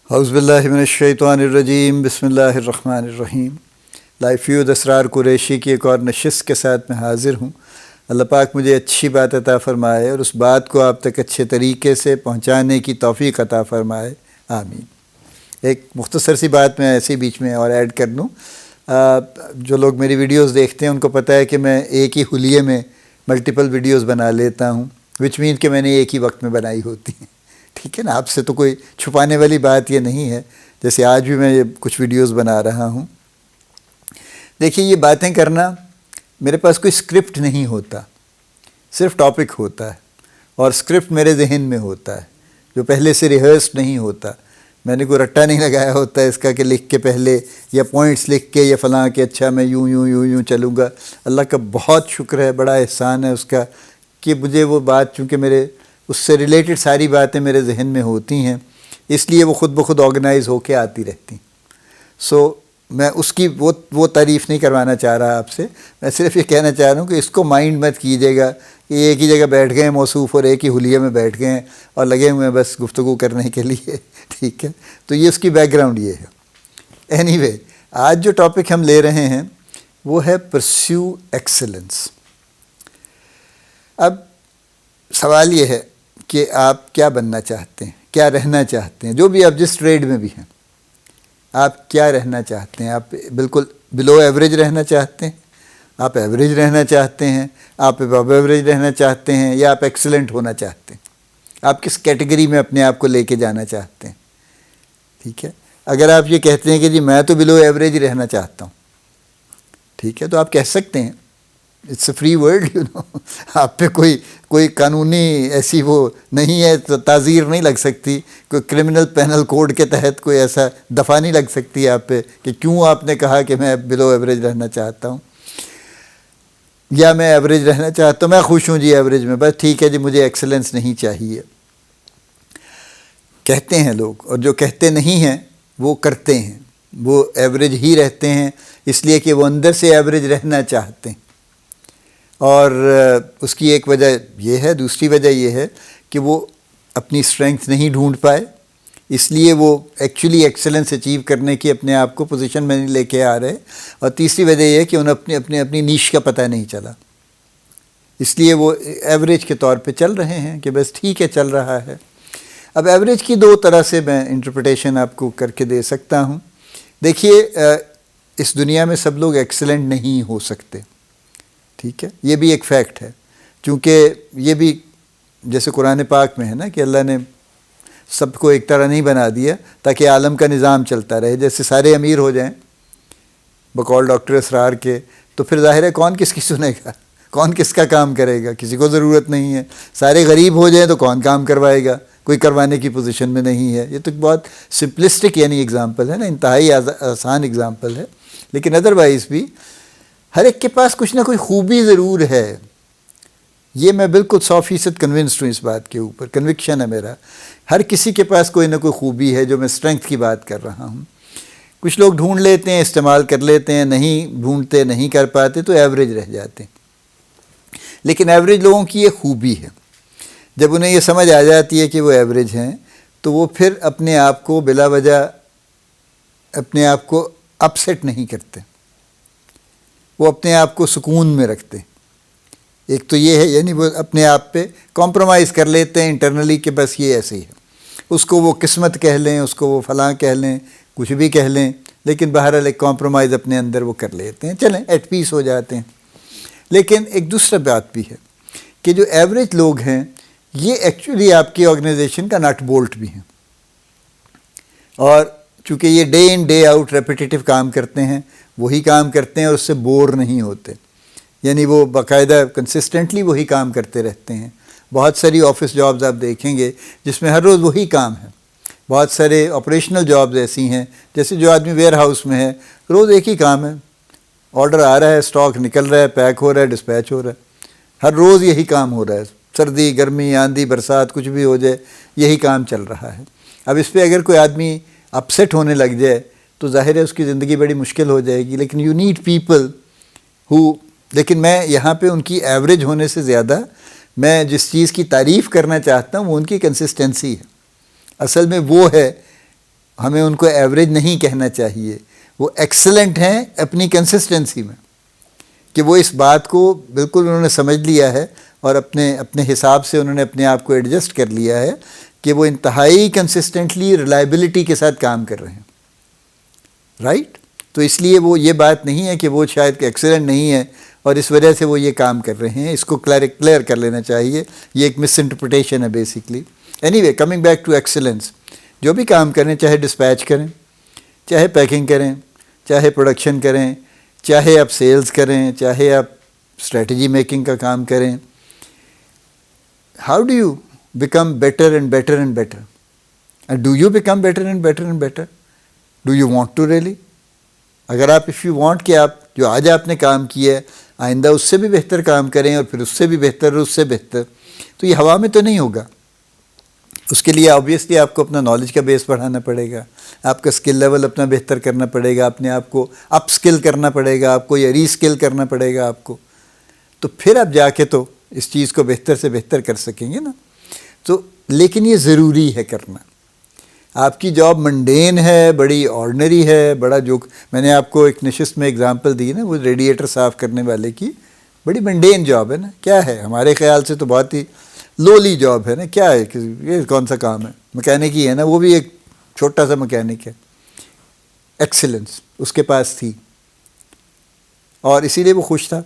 اعوذ باللہ من الشیطان الرجیم، بسم اللہ الرحمن الرحیم۔ لائف فیود اسرار قریشی کی ایک اور نشست کے ساتھ میں حاضر ہوں۔ اللہ پاک مجھے اچھی بات عطا فرمائے اور اس بات کو آپ تک اچھے طریقے سے پہنچانے کی توفیق عطا فرمائے، آمین۔ ایک مختصر سی بات میں ایسے بیچ میں اور ایڈ کر دوں۔ جو لوگ میری ویڈیوز دیکھتے ہیں ان کو پتہ ہے کہ میں ایک ہی حلیے میں ملٹیپل ویڈیوز بنا لیتا ہوں، وچ مین کہ میں نے ایک ہی وقت میں بنائی ہوتی ہیں، ٹھیک ہے نا۔ آپ سے تو کوئی چھپانے والی بات یہ نہیں ہے، جیسے آج بھی میں یہ کچھ ویڈیوز بنا رہا ہوں۔ دیکھیے، یہ باتیں کرنا میرے پاس کوئی اسکرپٹ نہیں ہوتا، صرف ٹاپک ہوتا ہے، اور اسکرپٹ میرے ذہن میں ہوتا ہے جو پہلے سے ریہرسڈ نہیں ہوتا۔ میں نے کوئی رٹا نہیں لگایا ہوتا اس کا کہ لکھ کے پہلے یا پوائنٹس لکھ کے یا فلاں کہ اچھا میں یوں چلوں گا۔ اللہ کا بہت شکر ہے، بڑا احسان ہے اس کا کہ مجھے وہ بات، چونکہ میرے اس سے ریلیٹڈ ساری باتیں میرے ذہن میں ہوتی ہیں، اس لیے وہ خود بخود آرگنائز ہو کے آتی رہتی ہیں۔ میں اس کی وہ تعریف نہیں کروانا چاہ رہا آپ سے، میں صرف یہ کہنا چاہ رہا ہوں کہ اس کو مائنڈ مت کیجیے گا کہ ایک ہی جگہ بیٹھ گئے ہیں موصوف اور ایک ہی حلیے میں بیٹھ گئے ہیں اور لگے ہوئے ہیں بس گفتگو کرنے کے لیے، ٹھیک ہے۔ تو یہ اس کی بیک گراؤنڈ یہ ہے۔ اینی وے، آج جو ٹاپک ہم لے رہے ہیں وہ ہے پرسیو ایکسلنس۔ اب سوال یہ ہے کہ آپ کیا بننا چاہتے ہیں، کیا رہنا چاہتے ہیں، جو بھی آپ جس ٹریڈ میں بھی ہیں، آپ کیا رہنا چاہتے ہیں؟ آپ بالکل بلو ایوریج رہنا چاہتے ہیں، آپ ایوریج رہنا چاہتے ہیں، آپ ابو ایوریج رہنا چاہتے ہیں، یا آپ ایکسلنٹ ہونا چاہتے ہیں؟ آپ کس کیٹیگری میں اپنے آپ کو لے کے جانا چاہتے ہیں؟ ٹھیک ہے۔ اگر آپ یہ کہتے ہیں کہ جی میں تو بلو ایوریج رہنا چاہتا ہوں، ٹھیک ہے، تو آپ کہہ سکتے ہیں، اٹس اے فری ورلڈ، آپ پہ کوئی قانونی ایسی وہ نہیں ہے، تو تعزیر نہیں لگ سکتی، کوئی کرمنل پینل کوڈ کے تحت کوئی ایسا دفعہ نہیں لگ سکتی آپ پہ کہ کیوں آپ نے کہا کہ میں بلو ایوریج رہنا چاہتا ہوں یا میں ایوریج رہنا چاہتا ہوں، میں خوش ہوں جی ایوریج میں، بس ٹھیک ہے جی مجھے ایکسلنس نہیں چاہیے، کہتے ہیں لوگ۔ اور جو کہتے نہیں ہیں وہ کرتے ہیں، وہ ایوریج ہی رہتے ہیں، اس لیے کہ وہ اندر سے ایوریج رہنا چاہتے ہیں۔ اور اس کی ایک وجہ یہ ہے، دوسری وجہ یہ ہے کہ وہ اپنی اسٹرینگتھ نہیں ڈھونڈ پائے، اس لیے وہ ایکچولی ایکسلنس اچیو کرنے کی اپنے آپ کو پوزیشن میں نہیں لے کے آ رہے۔ اور تیسری وجہ یہ ہے کہ انہیں اپنی نیش کا پتہ نہیں چلا، اس لیے وہ ایوریج کے طور پہ چل رہے ہیں کہ بس ٹھیک ہے چل رہا ہے۔ اب ایوریج کی دو طرح سے میں انٹرپریٹیشن آپ کو کر کے دے سکتا ہوں۔ دیکھیے، اس دنیا میں سب لوگ ایکسلنٹ نہیں ہو سکتے، ٹھیک ہے، یہ بھی ایک فیکٹ ہے، چونکہ یہ بھی جیسے قرآن پاک میں ہے نا کہ اللہ نے سب کو ایک طرح نہیں بنا دیا تاکہ عالم کا نظام چلتا رہے۔ جیسے سارے امیر ہو جائیں بقول ڈاکٹر اسرار کے، تو پھر ظاہر ہے کون کس کی سنے گا، کون کس کا کام کرے گا، کسی کو ضرورت نہیں ہے۔ سارے غریب ہو جائیں تو کون کام کروائے گا، کوئی کروانے کی پوزیشن میں نہیں ہے۔ یہ تو بہت سمپلسٹک یعنی اگزامپل ہے نا، انتہائی آسان اگزامپل ہے، لیکن ادروائز بھی ہر ایک کے پاس کچھ نہ کوئی خوبی ضرور ہے۔ یہ میں بالکل 100% کنونسڈ ہوں، اس بات کے اوپر کنوکشن ہے میرا۔ ہر کسی کے پاس کوئی نہ کوئی خوبی ہے، جو میں اسٹرینگتھ کی بات کر رہا ہوں۔ کچھ لوگ ڈھونڈ لیتے ہیں، استعمال کر لیتے ہیں، نہیں ڈھونڈتے، نہیں کر پاتے تو ایوریج رہ جاتے ہیں۔ لیکن ایوریج لوگوں کی یہ خوبی ہے، جب انہیں یہ سمجھ آ جاتی ہے کہ وہ ایوریج ہیں تو وہ پھر اپنے آپ کو بلا وجہ اپنے آپ کو اپسیٹ نہیں کرتے، وہ اپنے آپ کو سکون میں رکھتے ہیں۔ ایک تو یہ ہے، یعنی وہ اپنے آپ پہ کمپرومائز کر لیتے ہیں انٹرنلی کہ بس یہ ایسے ہی ہے۔ اس کو وہ قسمت کہہ لیں، اس کو وہ فلاں کہہ لیں، کچھ بھی کہہ لیں، لیکن بہرحال ایک کمپرومائز اپنے اندر وہ کر لیتے ہیں، چلیں ایٹ پیس ہو جاتے ہیں۔ لیکن ایک دوسرا بات بھی ہے کہ جو ایوریج لوگ ہیں یہ ایکچولی آپ کی آرگنائزیشن کا نٹ بولٹ بھی ہیں، اور چونکہ یہ ڈے ان ڈے آؤٹ ریپیٹیٹیو کام کرتے ہیں، وہی کام کرتے ہیں اور اس سے بور نہیں ہوتے، یعنی وہ باقاعدہ کنسسٹنٹلی وہی کام کرتے رہتے ہیں۔ بہت ساری آفس جابز آپ دیکھیں گے جس میں ہر روز وہی کام ہے، بہت سارے آپریشنل جابز ایسی ہیں، جیسے جو آدمی ویئر ہاؤس میں ہے، روز ایک ہی کام ہے، آرڈر آ رہا ہے، اسٹاک نکل رہا ہے، پیک ہو رہا ہے، ڈسپیچ ہو رہا ہے، ہر روز یہی کام ہو رہا ہے، سردی گرمی آندھی برسات کچھ بھی ہو جائے یہی کام چل رہا ہے۔ اب اس پہ اگر کوئی آدمی اپسیٹ ہونے لگ جائے تو ظاہر ہے اس کی زندگی بڑی مشکل ہو جائے گی۔ لیکن یو نیڈ پیپل لیکن میں یہاں پہ ان کی ایوریج ہونے سے زیادہ میں جس چیز کی تعریف کرنا چاہتا ہوں وہ ان کی کنسسٹنسی ہے۔ اصل میں وہ ہے ہمیں ان کو ایوریج نہیں کہنا چاہیے، وہ ایکسلنٹ ہیں اپنی کنسسٹنسی میں، کہ وہ اس بات کو بالکل انہوں نے سمجھ لیا ہے اور اپنے حساب سے انہوں نے اپنے آپ کو ایڈجسٹ کر لیا ہے کہ وہ انتہائی کنسسٹنٹلی ریلائبلٹی کے ساتھ کام کر رہے ہیں، رائٹ؟ تو اس لیے وہ یہ بات نہیں ہے کہ وہ شاید ایکسلنٹ نہیں ہے اور اس وجہ سے وہ یہ کام کر رہے ہیں، اس کو کلیئر کر لینا چاہیے، یہ ایک مس انٹرپریٹیشن ہے basically. Anyway, coming back to excellence, جو بھی کام کریں، چاہے ڈسپیچ کریں، چاہے پیکنگ کریں، چاہے پروڈکشن کریں، چاہے آپ سیلز کریں، چاہے آپ اسٹریٹجی میکنگ کا کام کریں، how do you become better and better and better? And do you become better and better and better? Do you want to really? اگر آپ اف یو وانٹ کہ آپ جو آج آپ نے کام کیا ہے آئندہ اس سے بھی بہتر کام کریں اور پھر اس سے بھی بہتر اور اس سے بہتر، تو یہ ہوا میں تو نہیں ہوگا۔ اس کے لیے آبویسلی آپ کو اپنا نالج کا بیس بڑھانا پڑے گا، آپ کا اسکل لیول اپنا بہتر کرنا پڑے گا، اپنے آپ کو اپ اسکل کرنا پڑے گا آپ کو، یا ری اسکل کرنا پڑے گا آپ کو، تو پھر آپ جا کے تو اس چیز کو بہتر سے بہتر کر سکیں گے نا۔ تو لیکن یہ ضروری ہے کرنا۔ آپ کی جاب منڈین ہے، بڑی آرڈنری ہے، بڑا جو میں نے آپ کو ایک نشست میں اگزامپل دی نا، وہ ریڈیٹر صاف کرنے والے کی، بڑی منڈین جاب ہے نا، کیا ہے ہمارے خیال سے تو بہت ہی لولی جاب ہے نا، کیا ہے یہ کون سا کام ہے، مکینک ہی ہے نا، وہ بھی ایک چھوٹا سا مکینک ہے۔ ایکسلنس اس کے پاس تھی اور اسی لیے وہ خوش تھا،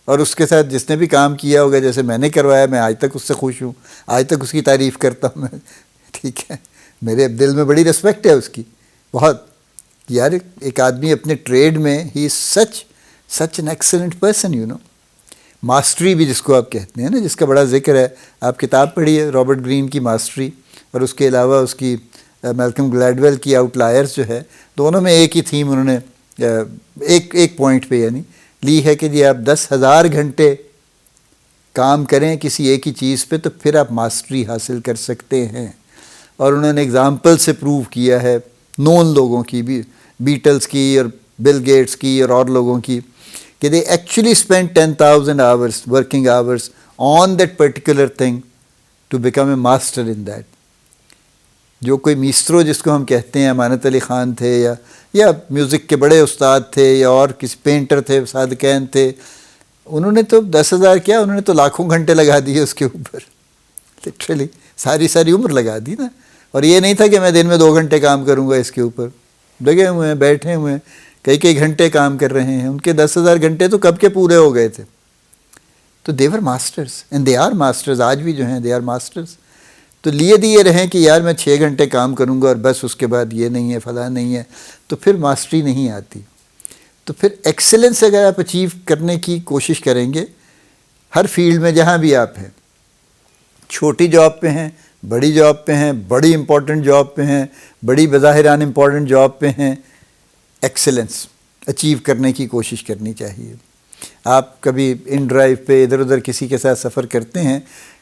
اور اس کے ساتھ جس نے بھی کام کیا ہوگا، جیسے میں نے کروایا، میں آج تک اس سے خوش ہوں، آج تک اس کی تعریف کرتا ہوں میں، ٹھیک ہے، میرے دل میں بڑی رسپیکٹ ہے اس کی بہت، یار ایک آدمی اپنے ٹریڈ میں ہی is such an excellent person, you know. Mastery بھی جس کو آپ کہتے ہیں نا، جس کا بڑا ذکر ہے، آپ کتاب پڑھی ہے رابرٹ گرین کی ماسٹری، اور اس کے علاوہ اس کی میلکم گلیڈویل کی آؤٹ لائرز جو ہے، دونوں میں ایک ہی تھیم انہوں نے ایک پوائنٹ پہ یعنی لی ہے کہ جی آپ 10,000 گھنٹے کام کریں کسی ایک ہی چیز پہ تو پھر آپ ماسٹری حاصل کر سکتے ہیں۔ اور انہوں نے اگزامپل سے پروو کیا ہے نون لوگوں کی بھی، بیٹلز کی اور بل گیٹس کی اور لوگوں کی، کہ they actually spend 10,000 hours working hours on that particular thing to become a master in that. جو کوئی میسٹرو جس کو ہم کہتے ہیں، امانت علی خان تھے یا میوزک کے بڑے استاد تھے، یا اور کسی پینٹر تھے، صادقین تھے، انہوں نے تو 10,000 کیا، انہوں نے تو لاکھوں گھنٹے لگا دیے اس کے اوپر، لٹرلی ساری عمر لگا دی نا۔ اور یہ نہیں تھا کہ میں دن میں 2 گھنٹے کام کروں گا اس کے اوپر، لگے ہوئے ہیں، بیٹھے ہوئے ہیں، کئی گھنٹے کام کر رہے ہیں، ان کے 10,000 گھنٹے تو کب کے پورے ہو گئے تھے۔ تو they were masters and they are masters, آج بھی جو ہیں دے آر ماسٹرز۔ تو لیے دیے رہیں کہ یار میں 6 گھنٹے کام کروں گا اور بس اس کے بعد یہ نہیں ہے، فلاں نہیں ہے، تو پھر ماسٹری نہیں آتی۔ تو پھر ایکسلنس اگر آپ اچیو کرنے کی کوشش کریں گے ہر فیلڈ میں جہاں بھی آپ ہیں، چھوٹی جاب پہ ہیں، بڑی جاب پہ ہیں، بڑی امپورٹنٹ جاب پہ ہیں، بڑی بظاہر ان امپورٹنٹ جاب پہ ہیں، ایکسلنس اچیو کرنے کی کوشش کرنی چاہیے۔ آپ کبھی ان ڈرائیو پہ ادھر ادھر کسی کے ساتھ سفر کرتے ہیں،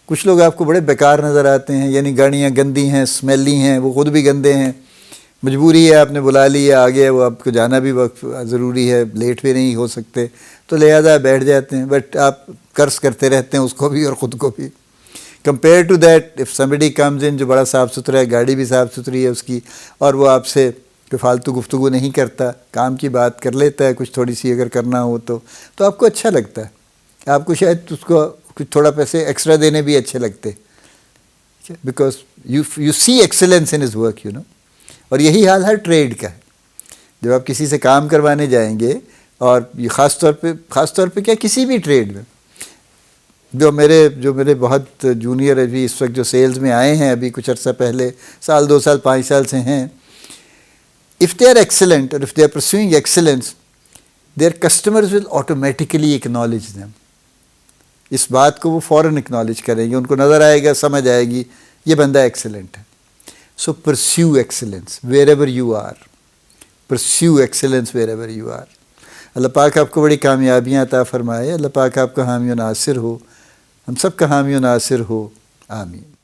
کچھ لوگ آپ کو بڑے بیکار نظر آتے ہیں، یعنی گاڑیاں گندی ہیں، اسمیلی ہیں، وہ خود بھی گندے ہیں، مجبوری ہے، آپ نے بلا لیا، آگے وہ آپ کو جانا بھی وقت ضروری ہے، لیٹ بھی نہیں ہو سکتے، تو لہذا بیٹھ جاتے ہیں، بٹ آپ قرض کرتے رہتے ہیں اس کو بھی اور خود کو بھی۔ Compare to that if somebody comes in جو بڑا صاف ستھرا ہے، گاڑی بھی صاف ستھری ہے اس کی، اور وہ آپ سے کوئی فالتو گفتگو نہیں کرتا، کام کی بات کر لیتا ہے، کچھ تھوڑی سی اگر کرنا ہو تو آپ کو اچھا لگتا ہے، آپ کو شاید اس کو کچھ تھوڑا پیسے ایکسٹرا دینے بھی اچھے لگتے، because you see excellence in his work, you know. اور یہی حال ہر ٹریڈ کا ہے، جب آپ کسی سے کام کروانے جائیں گے، اور یہ خاص طور پہ کیا کسی بھی ٹریڈ میں، جو میرے بہت جونیئر ابھی اس وقت جو سیلز میں آئے ہیں ابھی کچھ عرصہ پہلے، 1 2 سال 5 سال سے ہیں، if they are excellent or if they are pursuing excellence, their customers will automatically acknowledge them. اس بات کو وہ فوراً اکنالج کریں گے، ان کو نظر آئے گا، سمجھ آئے گی یہ بندہ ایکسلنٹ ہے۔ So perceive excellence wherever you are, perceive excellence wherever you are. Allah پاک آپ کو بڑی کامیابیاں عطا فرمائے، اللہ پاک آپ کا حامی و ناصر ہو، ہم سب کا حامی و ناصر ہو، آمین۔